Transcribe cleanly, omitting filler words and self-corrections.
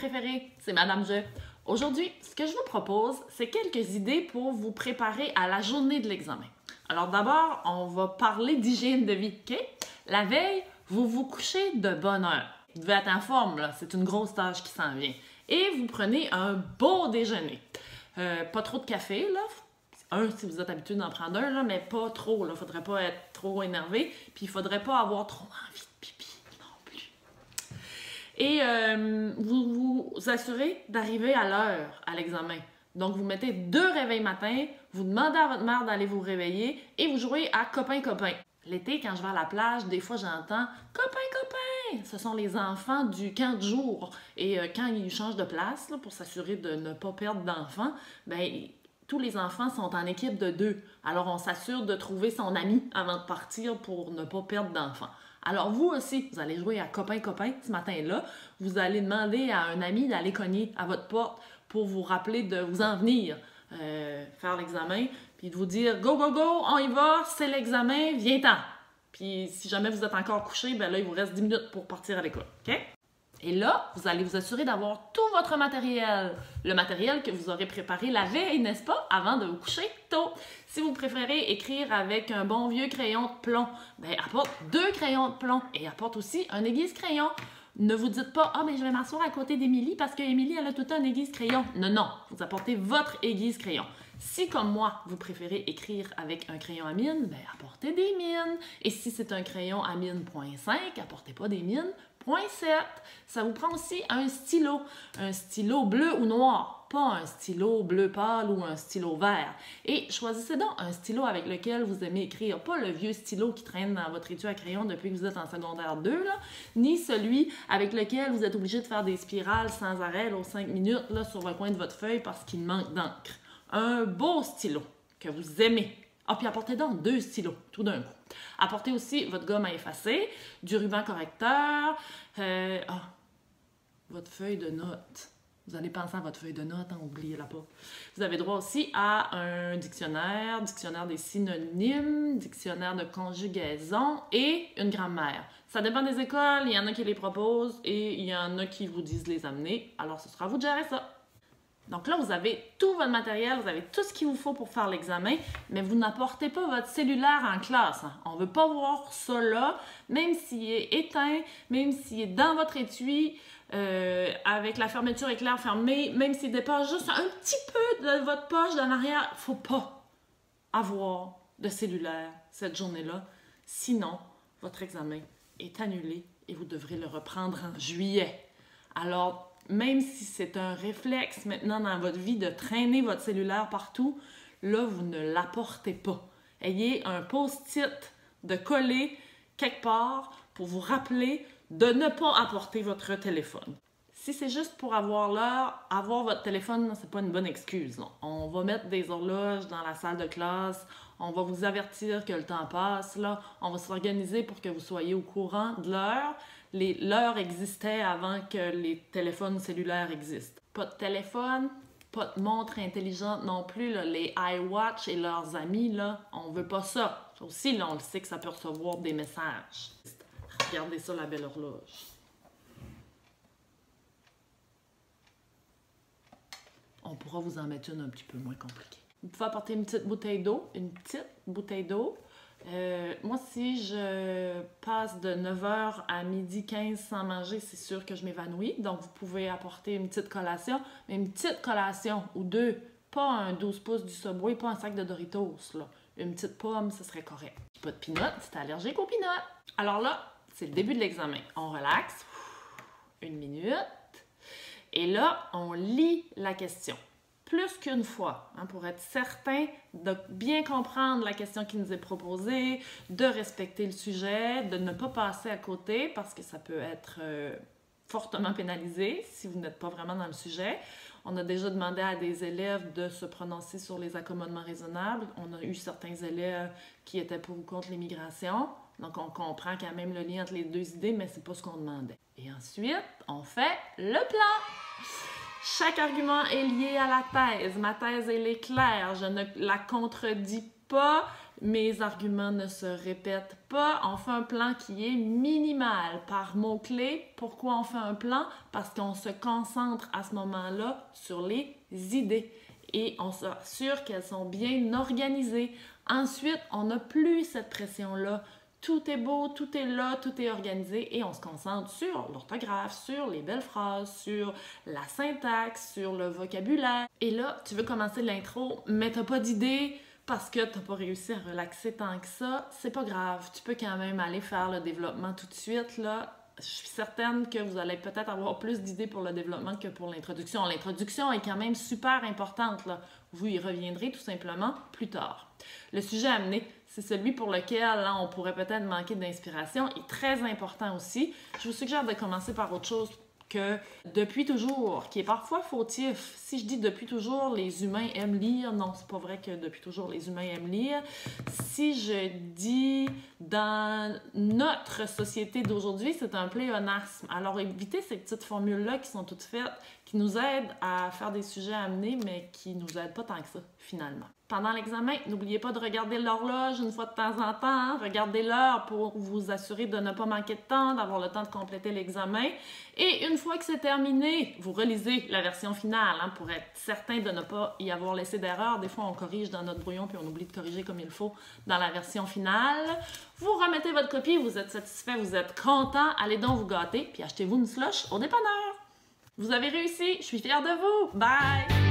préférés, c'est Madame Je. Aujourd'hui, ce que je vous propose, c'est quelques idées pour vous préparer à la journée de l'examen. Alors d'abord, on va parler d'hygiène de vie, OK? La veille, vous vous couchez de bonne heure. Vous devez être en forme, là, c'est une grosse tâche qui s'en vient. Et vous prenez un beau déjeuner. Pas trop de café, là. Si vous êtes habitué d'en prendre un, là, mais pas trop. Il ne faudrait pas être trop énervé. Puis il ne faudrait pas avoir trop envie de pipi non plus. Et vous vous assurez d'arriver à l'heure à l'examen. Donc, vous mettez 2 réveils matin, vous demandez à votre mère d'aller vous réveiller et vous jouez à copain-copain. L'été, quand je vais à la plage, des fois, j'entends « copain-copain ». Ce sont les enfants du camp de jour. Et quand ils changent de place, là, pour s'assurer de ne pas perdre d'enfants, ben tous les enfants sont en équipe de 2. Alors, on s'assure de trouver son ami avant de partir pour ne pas perdre d'enfants. Alors, vous aussi, vous allez jouer à copain-copain ce matin-là. Vous allez demander à un ami d'aller cogner à votre porte pour vous rappeler de vous en venir faire l'examen, puis de vous dire « Go, go, go, on y va, c'est l'examen, viens-t'en! » Puis si jamais vous êtes encore couché, ben là, il vous reste 10 minutes pour partir à l'école, OK? Et là, vous allez vous assurer d'avoir tout votre matériel. Le matériel que vous aurez préparé la veille, n'est-ce pas, avant de vous coucher tôt. Si vous préférez écrire avec un bon vieux crayon de plomb, bien, apporte 2 crayons de plomb et apporte aussi un aiguise-crayon. Ne vous dites pas « Ah, mais je vais m'asseoir à côté d'Émilie parce qu'Émilie, elle a tout le temps un aiguise-crayon. » Non, non, vous apportez votre aiguise-crayon. Si, comme moi, vous préférez écrire avec un crayon à mine, bien, apportez des mines. Et si c'est un crayon à mine .5, apportez pas des mines .7. Ça vous prend aussi un stylo bleu ou noir, pas un stylo bleu pâle ou un stylo vert. Et choisissez donc un stylo avec lequel vous aimez écrire, pas le vieux stylo qui traîne dans votre étui à crayon depuis que vous êtes en secondaire 2, là, ni celui avec lequel vous êtes obligé de faire des spirales sans arrêt là, aux 5 minutes là, sur le coin de votre feuille parce qu'il manque d'encre. Un beau stylo que vous aimez. Ah, puis apportez donc 2 stylos, tout d'un coup. Apportez aussi votre gomme à effacer, du ruban correcteur, votre feuille de notes. Vous allez penser à votre feuille de notes, oubliez-la pas. Vous avez droit aussi à un dictionnaire des synonymes, dictionnaire de conjugaison et une grammaire. Ça dépend des écoles, il y en a qui les proposent et il y en a qui vous disent les amener. Alors, ce sera à vous de gérer ça. Donc là, vous avez tout votre matériel, vous avez tout ce qu'il vous faut pour faire l'examen, mais vous n'apportez pas votre cellulaire en classe. On ne veut pas voir ça là, même s'il est éteint, même s'il est dans votre étui, avec la fermeture éclair fermée, même s'il dépasse juste un petit peu de votre poche d'en arrière. Il ne faut pas avoir de cellulaire cette journée-là. Sinon, votre examen est annulé et vous devrez le reprendre en juillet. Alors, même si c'est un réflexe maintenant dans votre vie de traîner votre cellulaire partout, là, vous ne l'apportez pas. Ayez un post-it de coller quelque part pour vous rappeler de ne pas apporter votre téléphone. Si c'est juste pour avoir l'heure, avoir votre téléphone, c'est pas une bonne excuse. Non. On va mettre des horloges dans la salle de classe, on va vous avertir que le temps passe, là. On va s'organiser pour que vous soyez au courant de l'heure. L'heure existait avant que les téléphones cellulaires existent. Pas de téléphone, pas de montre intelligente non plus. Là. Les iWatch et leurs amis, là, on veut pas ça. Ça aussi, là, on le sait que ça peut recevoir des messages. Regardez ça, la belle horloge. On pourra vous en mettre une un petit peu moins compliquée. Vous pouvez apporter une petite bouteille d'eau, moi, si je passe de 9h à 12h15 sans manger, c'est sûr que je m'évanouis. Donc, vous pouvez apporter une petite collation, mais une petite collation ou 2, pas un 12 pouces du Subway, pas un sac de Doritos, là. Une petite pomme, ce serait correct. Pas de peanuts, c'est allergique aux peanuts. Alors là, c'est le début de l'examen. On relaxe, 1 minute, et là, on lit la question. Plus qu'une fois, pour être certain de bien comprendre la question qui nous est proposée, de respecter le sujet, de ne pas passer à côté parce que ça peut être fortement pénalisé si vous n'êtes pas vraiment dans le sujet. On a déjà demandé à des élèves de se prononcer sur les accommodements raisonnables. On a eu certains élèves qui étaient pour ou contre l'immigration. Donc, on comprend qu'il y a même le lien entre les 2 idées, mais c'est pas ce qu'on demandait. Et ensuite, on fait le plan. Chaque argument est lié à la thèse. Ma thèse, elle est claire. Je ne la contredis pas. mes arguments ne se répètent pas. On fait un plan qui est minimal par mots-clés. Pourquoi on fait un plan? Parce qu'on se concentre à ce moment-là sur les idées et on s'assure qu'elles sont bien organisées. Ensuite, on n'a plus cette pression-là. Tout est beau, tout est là, tout est organisé et on se concentre sur l'orthographe, sur les belles phrases, sur la syntaxe, sur le vocabulaire. Et là, tu veux commencer l'intro, mais t'as pas d'idée parce que t'as pas réussi à relaxer tant que ça. C'est pas grave, tu peux quand même aller faire le développement tout de suite, là. Je suis certaine que vous allez peut-être avoir plus d'idées pour le développement que pour l'introduction. L'introduction est quand même super importante, là. Vous y reviendrez tout simplement plus tard. Le sujet amené, c'est celui pour lequel là, on pourrait peut-être manquer d'inspiration et très important aussi. Je vous suggère de commencer par autre chose que depuis toujours, qui est parfois fautif. Si je dis depuis toujours, les humains aiment lire, non, c'est pas vrai que depuis toujours, les humains aiment lire. Si je dis dans notre société d'aujourd'hui, c'est un pléonasme. Alors évitez ces petites formules-là qui sont toutes faites, qui nous aident à faire des sujets amenés, mais qui nous aident pas tant que ça, finalement. Pendant l'examen, n'oubliez pas de regarder l'horloge une fois de temps en temps. Hein? Regardez l'heure pour vous assurer de ne pas manquer de temps, d'avoir le temps de compléter l'examen. Et une fois que c'est terminé, vous relisez la version finale hein, pour être certain de ne pas y avoir laissé d'erreur. Des fois, on corrige dans notre brouillon puis on oublie de corriger comme il faut dans la version finale. Vous remettez votre copie, vous êtes satisfait, vous êtes content. Allez donc vous gâter puis achetez-vous une slush au dépanneur. Vous avez réussi, je suis fière de vous. Bye!